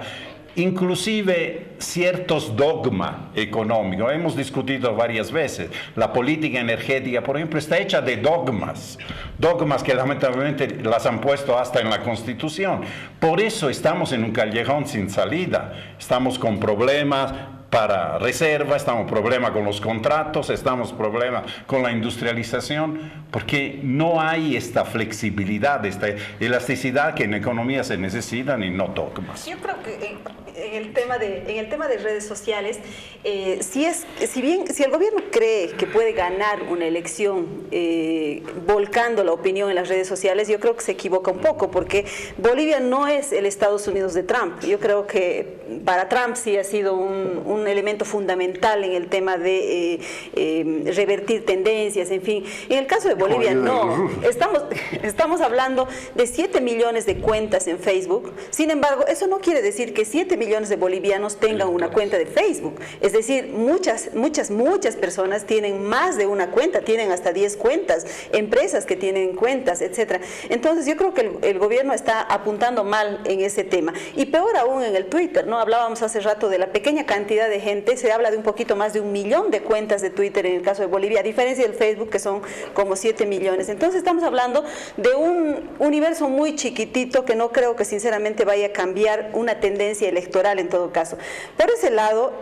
S5: inclusive ciertos dogmas económicos. Hemos discutido varias veces. La política energética, por ejemplo, está hecha de dogmas que lamentablemente las han puesto hasta en la Constitución. Por eso estamos en un callejón sin salida. Estamos con problemas para reserva, estamos problemas con los contratos, estamos problemas con la industrialización, porque no hay esta flexibilidad, esta elasticidad que en economía se necesitan y no dogmas.
S2: Yo creo que en el tema de redes sociales, si el gobierno cree que puede ganar una elección volcando la opinión en las redes sociales, yo creo que se equivoca un poco, porque Bolivia no es el Estados Unidos de Trump. Yo creo que para Trump sí ha sido un elemento fundamental en el tema de revertir tendencias, en fin. En el caso de Bolivia no. Estamos hablando de 7 millones de cuentas en Facebook. Sin embargo, eso no quiere decir que 7 millones de bolivianos tengan una cuenta de Facebook. Es decir, muchas personas tienen más de una cuenta, tienen hasta 10 cuentas, empresas que tienen cuentas, etcétera. Entonces yo creo que el gobierno está apuntando mal en ese tema. Y peor aún en el Twitter, ¿no? Hablábamos hace rato de la pequeña cantidad de gente, se habla de un poquito más de 1 millón de cuentas de Twitter en el caso de Bolivia, a diferencia del Facebook, que son como 7 millones. Entonces estamos hablando de un universo muy chiquitito que no creo que sinceramente vaya a cambiar una tendencia electoral en todo caso. Por ese lado,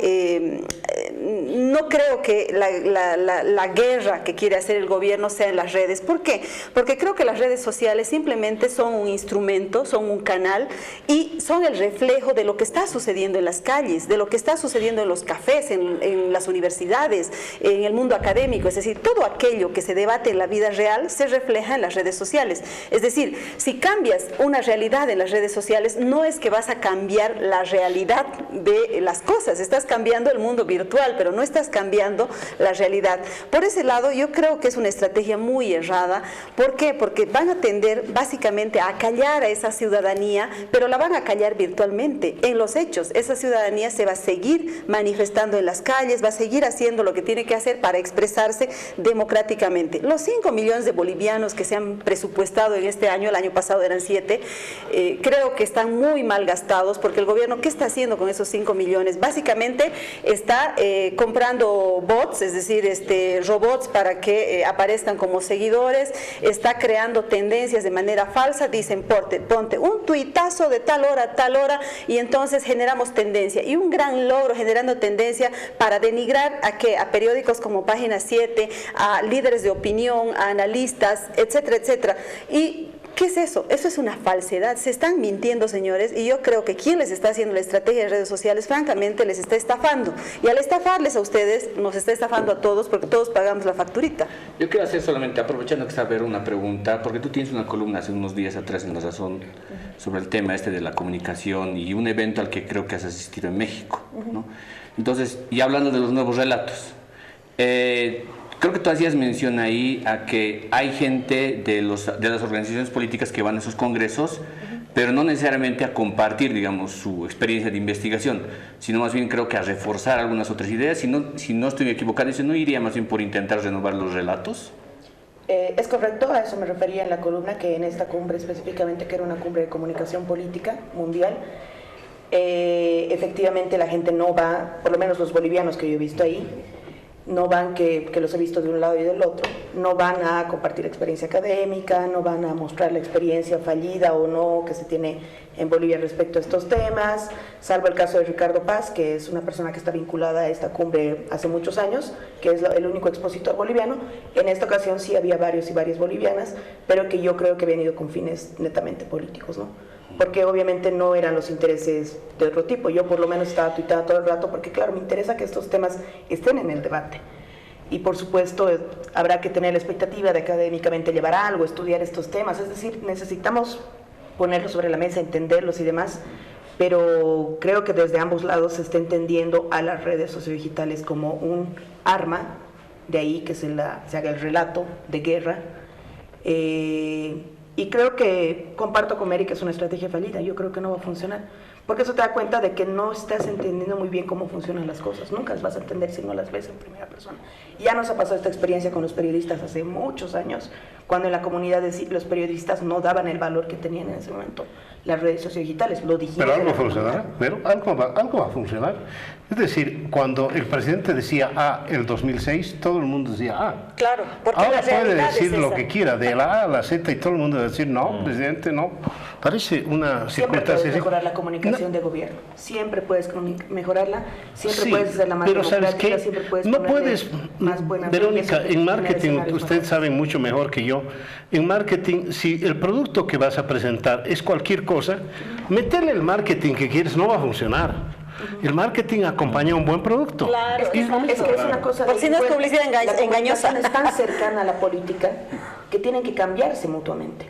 S2: no creo que la guerra que quiere hacer el gobierno sea en las redes. ¿Por qué? Porque creo que las redes sociales simplemente son un instrumento, son un canal y son el reflejo de lo que está sucediendo en las calles, de lo que está sucediendo en los cafés, en las universidades, en el mundo académico. Es decir, todo aquello que se debate en la vida real se refleja en las redes sociales. Es decir, si cambias una realidad en las redes sociales, no es que vas a cambiar la realidad de las cosas, estás cambiando el mundo virtual, pero no estás cambiando la realidad. Por ese lado, yo creo que es una estrategia muy errada. ¿Por qué? Porque van a tender básicamente a acallar a esa ciudadanía, pero la van a acallar virtualmente. En los hechos, esa ciudadanía se va a seguir manifestando en las calles, va a seguir haciendo lo que tiene que hacer para expresarse democráticamente. Los 5 millones de bolivianos que se han presupuestado en este año, el año pasado eran 7, creo que están muy mal gastados, porque el gobierno, ¿qué está haciendo con esos 5 millones? Básicamente está comprando bots, es decir, robots para que aparezcan como seguidores, está creando tendencias de manera falsa, dicen ponte un tuitazo de tal hora a tal hora y entonces generamos tendencia. Y un gran logro generando tendencia para denigrar a periódicos como Página 7, a líderes de opinión, a analistas, etcétera, etcétera. Y ¿qué es eso? Eso es una falsedad. Se están mintiendo, señores, y yo creo que quien les está haciendo la estrategia de redes sociales, francamente, les está estafando. Y al estafarles a ustedes, nos está estafando a todos, porque todos pagamos la facturita.
S3: Yo quiero hacer solamente, aprovechando que está a ver una pregunta, porque tú tienes una columna hace unos días atrás en La Razón sobre el tema de la comunicación y un evento al que creo que has asistido en México, ¿no? Entonces, y hablando de los nuevos relatos, Creo que tú hacías mención ahí a que hay gente de las organizaciones políticas que van a esos congresos, pero no necesariamente a compartir, digamos, su experiencia de investigación, sino más bien creo que a reforzar algunas otras ideas. Si no estoy equivocado, ¿no iría más bien por intentar renovar los relatos?
S4: Es correcto, a eso me refería en la columna, que en esta cumbre específicamente, que era una cumbre de comunicación política mundial, efectivamente la gente no va, por lo menos los bolivianos que yo he visto ahí, no van, que los he visto de un lado y del otro, no van a compartir experiencia académica, no van a mostrar la experiencia fallida o no que se tiene en Bolivia respecto a estos temas, salvo el caso de Ricardo Paz, que es una persona que está vinculada a esta cumbre hace muchos años, que es el único expositor boliviano. En esta ocasión sí había varios y varias bolivianas, pero que yo creo que habían ido con fines netamente políticos, ¿no? Porque obviamente no eran los intereses de otro tipo. Yo por lo menos estaba tuiteando todo el rato porque claro, me interesa que estos temas estén en el debate. Y por supuesto habrá que tener la expectativa de académicamente llevar algo, estudiar estos temas. Es decir, necesitamos ponerlos sobre la mesa, entenderlos y demás, pero creo que desde ambos lados se está entendiendo a las redes sociodigitales como un arma, de ahí que se haga el relato de guerra. Y creo que comparto con Mary que es una estrategia fallida. Yo creo que no va a funcionar, porque eso te da cuenta de que no estás entendiendo muy bien cómo funcionan las cosas. Nunca las vas a entender si no las ves en primera persona. Ya nos ha pasado esta experiencia con los periodistas hace muchos años, cuando en la comunidad los periodistas no daban el valor que tenían en ese momento las redes sociodigitales. Lo dijimos.
S1: Pero algo funcionará, pero algo va a funcionar. Es decir, cuando el presidente decía A el 2006, todo el mundo decía A.
S2: Claro, porque
S1: ahora
S2: la
S1: puede
S2: realidad
S1: decir
S2: es
S1: lo
S2: esa.
S1: que quiera, de la A a la Z, y todo el mundo va a decir no, presidente, no. Parece una
S4: Siempre puedes
S1: circunstancia.
S4: mejorar la comunicación de gobierno. Siempre puedes mejorarla, siempre
S1: Sí,
S4: puedes hacerla más
S1: pero ¿sabes
S4: democrática,
S1: qué?
S4: siempre puedes
S1: No
S4: ponerle
S1: puedes,
S4: más buena
S1: Verónica,
S4: leyes,
S1: en marketing,
S4: escenarios
S1: ustedes
S4: mejores.
S1: saben mucho mejor que yo, en marketing, si el producto que vas a presentar es cualquier cosa, meterle el marketing que quieres no va a funcionar. El marketing acompaña a un buen producto.
S2: Claro,
S4: Es que es una cosa
S2: Por
S4: de
S2: si no es
S4: bueno,
S2: publicidad
S4: la
S2: engañosa.
S4: comunicación es tan cercana a la política que tienen que cambiarse mutuamente.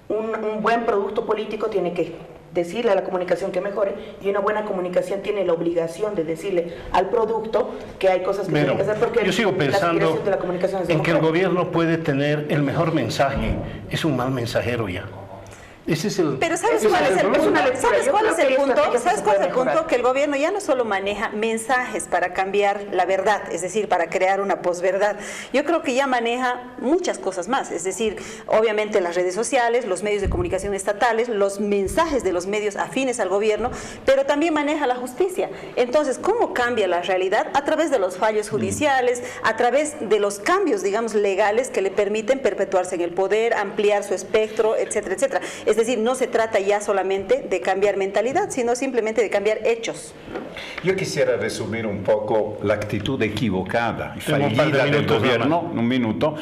S4: Un buen producto político tiene que decirle a la comunicación que mejore, y una buena comunicación tiene la obligación de decirle al producto que hay cosas que tienen que hacer, porque
S1: yo sigo
S4: la
S1: pensando
S4: aspiración de la comunicación es
S1: en que el
S4: democrática.
S1: gobierno puede tener el mejor mensaje, es un mal mensajero ya. Ese es el,
S2: Pero ¿sabes
S1: ese
S2: cuál es el
S1: problema.
S4: una
S2: punto?
S4: lectura.
S2: ¿Sabes
S4: Yo
S2: cuál
S4: creo
S2: es
S4: que
S2: el
S4: hay
S2: punto?
S4: estrategias que
S2: ¿Sabes
S4: se
S2: cuál es
S4: pueden
S2: el punto?
S4: mejorar.
S2: Que el gobierno ya no solo maneja mensajes para cambiar la verdad, es decir, para crear una posverdad. Yo creo que ya maneja muchas cosas más, es decir, obviamente las redes sociales, los medios de comunicación estatales, los mensajes de los medios afines al gobierno, pero también maneja la justicia. Entonces, ¿cómo cambia la realidad? A través de los fallos judiciales, a través de los cambios, digamos, legales que le permiten perpetuarse en el poder, ampliar su espectro, etcétera, etcétera. Es decir, no se trata ya solamente de cambiar mentalidad, sino simplemente de cambiar hechos.
S5: Yo quisiera resumir un poco la actitud equivocada y
S1: Tengo un par de
S5: fallida del
S1: minutos,
S5: gobierno, un minuto,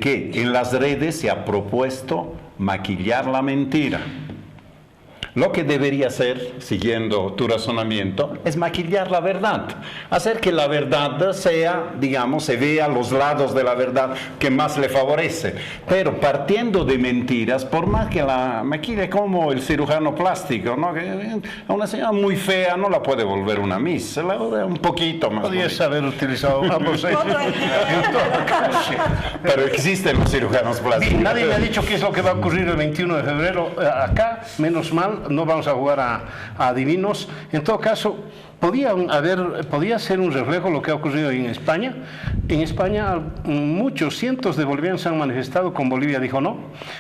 S5: que en las redes se ha propuesto maquillar la mentira. Lo que debería hacer, siguiendo tu razonamiento, es maquillar la verdad, hacer que la verdad sea, digamos, se vea los lados de la verdad que más le favorece, pero partiendo de mentiras, por más que la maquille como el cirujano plástico, ¿no? Que a una señora muy fea no la puede volver una Miss, la vuelve un poquito más
S1: Podrías
S5: bonita.
S1: haber utilizado ambos hechos. En todo caso.
S5: Pero existen los cirujanos plásticos.
S1: Nadie me ha dicho qué es lo que va a ocurrir el 21 de febrero acá, menos mal, no vamos a jugar a adivinos. En todo caso, podía ser un reflejo lo que ha ocurrido en España. En España muchos, cientos de bolivianos han manifestado con Bolivia dijo no,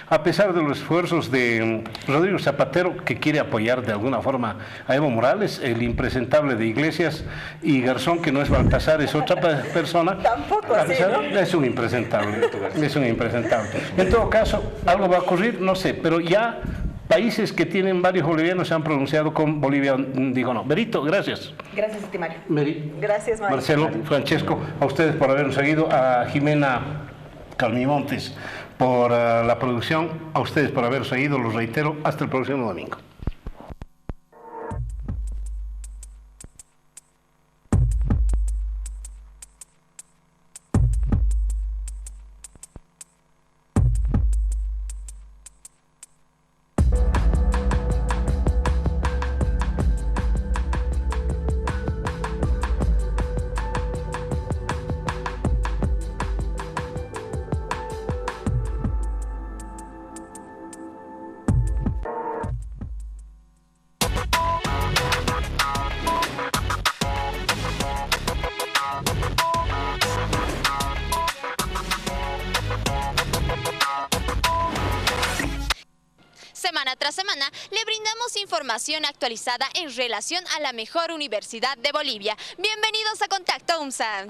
S1: a pesar de los esfuerzos de Rodrigo Zapatero, que quiere apoyar de alguna forma a Evo Morales, el impresentable de Iglesias, y Garzón, que no es Baltasar, es otra persona.
S2: Tampoco así, ¿no?
S1: Es un impresentable, es un impresentable. En todo caso, algo va a ocurrir, no sé, pero ya países que tienen varios bolivianos se han pronunciado con Bolivia, digo no. Berito, gracias.
S4: Gracias a ti, Mario.
S2: Gracias, Mario.
S1: Marcelo, Francesco, a ustedes por habernos seguido, a Jimena Carmimontes por la producción, a ustedes por haber seguido, los reitero, hasta el próximo domingo.
S9: semana tras semana le brindamos información actualizada en relación a la mejor universidad de Bolivia. Bienvenidos a Contacto UMSA.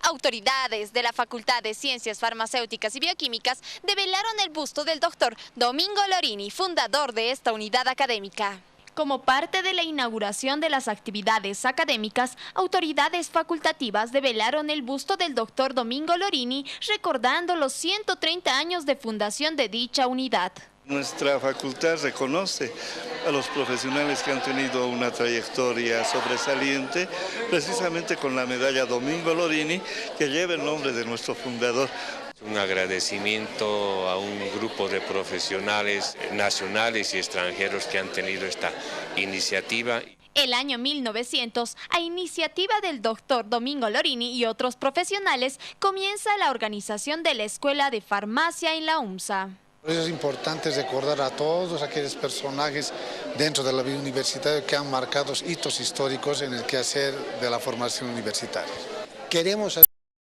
S9: Autoridades de la Facultad de Ciencias Farmacéuticas y Bioquímicas develaron el busto del doctor Domingo Lorini, fundador de esta unidad académica. Como parte de la inauguración de las actividades académicas, autoridades facultativas develaron el busto del doctor Domingo Lorini, recordando los 130 años de fundación de dicha unidad.
S10: Nuestra facultad reconoce a los profesionales que han tenido una trayectoria sobresaliente, precisamente con la medalla Domingo Lorini, que lleva el nombre de nuestro fundador.
S11: Un agradecimiento a un grupo de profesionales nacionales y extranjeros que han tenido esta iniciativa.
S9: El año 1900, a iniciativa del doctor Domingo Lorini y otros profesionales, comienza la organización de la Escuela de Farmacia en la UMSA.
S12: Por eso es importante recordar a todos aquellos personajes dentro de la vida universitaria que han marcado hitos históricos en el quehacer de la formación universitaria. Queremos